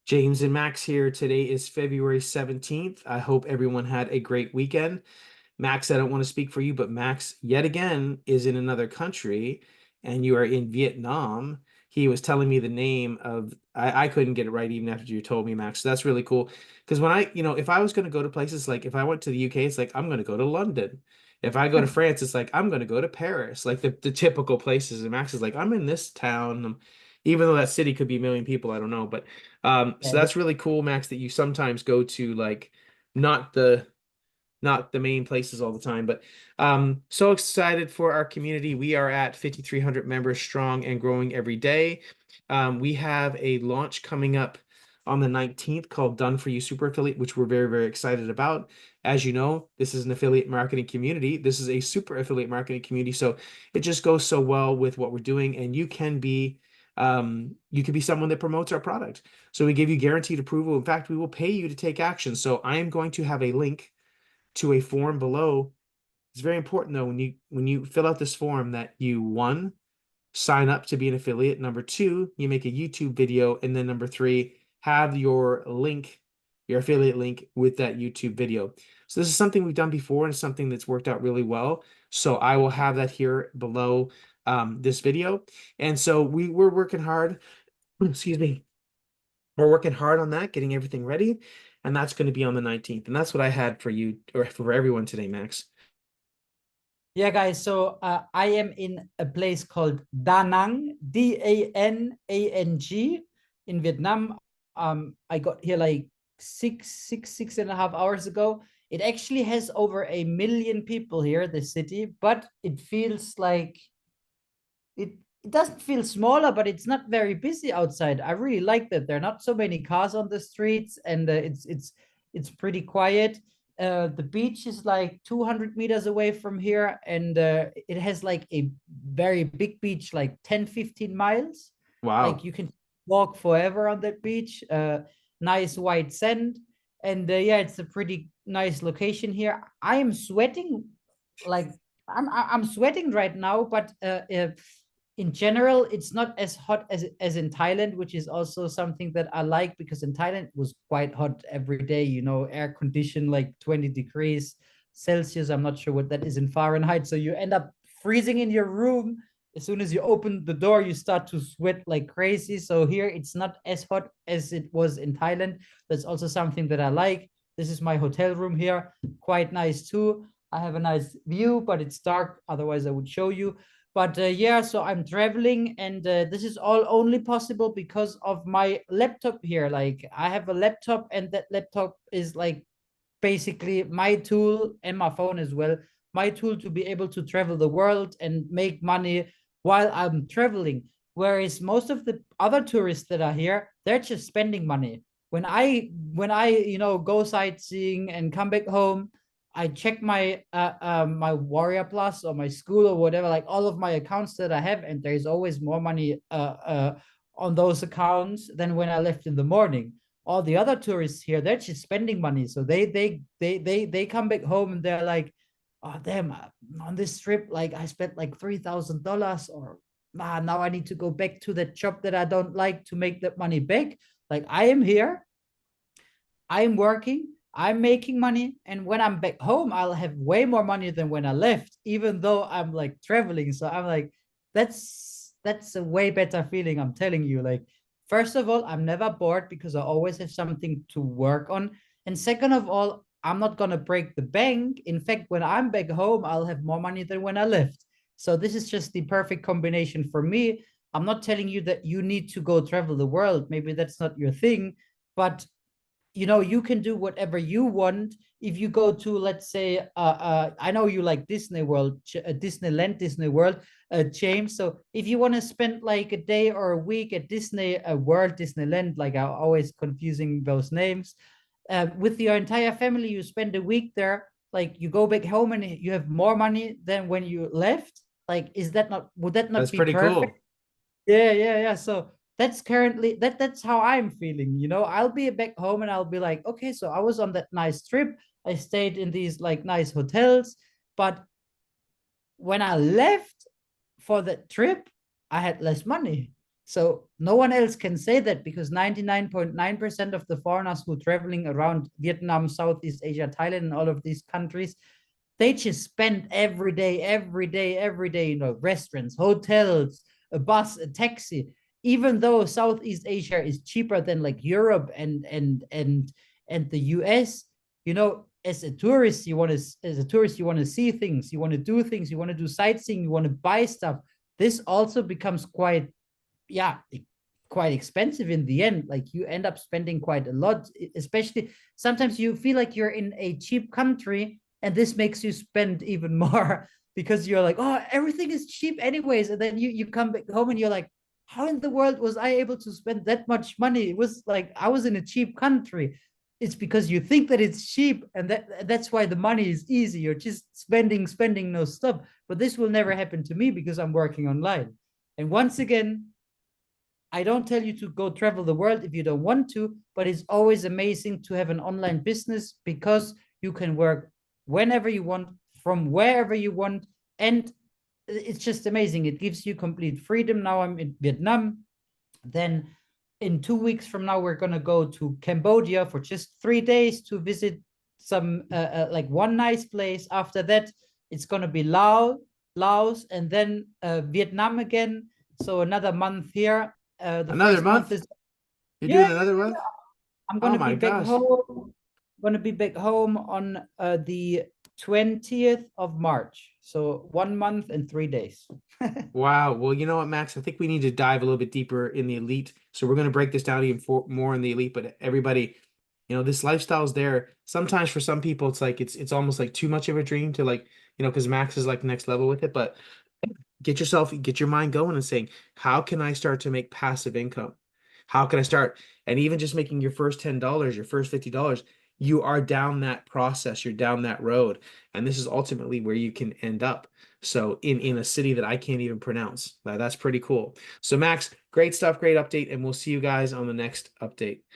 James and Max here. Today is February 17th. I hope everyone had a great weekend. Max, I don't want to speak for you, but Max, yet again, is in another country and you are in Vietnam. He was telling me the name of, I couldn't get it right even after you told me, Max. So that's really cool. Because when if I was going to go to places like if I went to the UK, it's like, I'm going to go to London. If I go to France, it's like, I'm going to go to Paris, like the typical places. And Max is like, I'm in this town. Even though that city could be a million people, I don't know. But so Yeah, that's really cool, Max, that you sometimes go to like not the not the main places all the time. But so excited for our community. We are at 5,300 members strong and growing every day. We have a launch coming up on the 19th called Done For You Super Affiliate, which we're very, very excited about. As you know, this is an affiliate marketing community. This is a super affiliate marketing community. So it just goes so well with what we're doing. And you can be someone that promotes our product. So we give you guaranteed approval. In fact, we will pay you to take action. So I am going to have a link to a form below. It's very important though when you fill out this form that you one, sign up to be an affiliate. Number two, you make a YouTube video, and then number three, have your link, your affiliate link with that YouTube video. So this is something we've done before and something that's worked out really well. So I will have that here below this video. And so we're working hard. Excuse me. We're working hard on that, getting everything ready, and that's going to be on the 19th. And that's what I had for you or for everyone today, Max. yeah, guys. So I am in a place called Da Nang, Danang, in Vietnam. I got here like 6.5 hours ago. It actually has over 1 million people here, the city, but it feels like it it doesn't feel smaller, but it's not very busy outside. I really like that. There are not so many cars on the streets, and it's pretty quiet. The beach is like 200 meters away from here, and it has like a very big beach, like 10-15 miles. Like Wow. you can walk forever on that beach. Nice white sand, and yeah, it's a pretty nice location here. I am sweating, like I'm sweating right now, but in general, it's not as hot as in Thailand, which is also something that I like because in Thailand it was quite hot every day, air conditioned like 20 degrees Celsius. I'm not sure what that is in Fahrenheit. So you end up freezing in your room. As soon as you open the door, you start to sweat like crazy. So here it's not as hot as it was in Thailand. That's also something that I like. This is my hotel room here, quite nice too. I have a nice view, but it's dark. Otherwise, I would show you. But yeah, so I'm traveling, and this is all only possible because of my laptop here. Like I have a laptop, and that laptop is like basically my tool, and my phone as well, my tool to be able to travel the world and make money while I'm traveling. Whereas most of the other tourists that are here, they're just spending money. When I go sightseeing and come back home, I check my Warrior Plus or my school or whatever, like all of my accounts that I have, and there's always more money on those accounts than when I left in the morning. All the other tourists here, they're just spending money. So they come back home and they're like, oh damn, on this trip, like I spent like $3,000, or now I need to go back to that job that I don't like to make that money back. Like I am here, I'm working, I'm making money, and when I'm back home, I'll have way more money than when I left, even though I'm like traveling. So I'm like, that's a way better feeling. I'm telling you. Like, first of all, I'm never bored because I always have something to work on, and second of all, I'm not gonna break the bank. In fact, when I'm back home, I'll have more money than when I left. So this is just the perfect combination for me. I'm not telling you that you need to go travel the world. Maybe that's not your thing, but you can do whatever you want. If you go to, let's say, I know you like Disney World, Disneyland, Disney World, James. So if you want to spend like a day or a week at Disney World, Disneyland, like I'm always confusing those names, with your entire family, you spend a week there. Like you go back home and you have more money than when you left. Like, would that not That's be pretty perfect? cool. Yeah, yeah, yeah. So that's currently that's how I'm feeling. I'll be back home and I'll be like, okay, so I was on that nice trip. I stayed in these like nice hotels, but when I left for that trip, I had less money. So no one else can say that because 99.9% of the foreigners who are traveling around Vietnam, Southeast Asia, Thailand, and all of these countries, they just spend every day, restaurants, hotels, a bus, a taxi. Even though Southeast Asia is cheaper than like Europe and the US, as a tourist, you want to see things, you want to do things, you want to do sightseeing, you want to buy stuff. This also becomes yeah, quite expensive in the end. Like you end up spending quite a lot, especially sometimes you feel like you're in a cheap country and this makes you spend even more because you're like, oh, everything is cheap anyways. And then you come back home and you're like, how in the world was I able to spend that much money? It was like I was in a cheap country. It's because you think that it's cheap and that's why the money is easy. You're just spending no stop. But this will never happen to me because I'm working online. And once again, I don't tell you to go travel the world if you don't want to, but it's always amazing to have an online business because you can work whenever you want, from wherever you want. And it's just amazing. It gives you complete freedom. Now I'm in Vietnam. Then in 2 weeks from now, we're going to go to Cambodia for just 3 days to visit some, like one nice place. After that, it's going to be Laos, and then Vietnam again. So another month here. The Another first month month? is, You're yeah, doing another month? I'm Oh gonna be my back gosh. home. Gonna be back home on the 20th of March. So 1 month and 3 days. Wow. Well, you know what, Max? I think we need to dive a little bit deeper in the elite. So we're going to break this down even more in the elite. But everybody, this lifestyle is there. Sometimes for some people, it's like it's almost like too much of a dream to like, because Max is like next level with it. But get your mind going and saying, how can I start to make passive income? How can I start? And even just making your first $10, your first $50, you are down that process, you're down that road. And this is ultimately where you can end up. So in a city that I can't even pronounce. That's pretty cool. So Max, great stuff, great update, and we'll see you guys on the next update.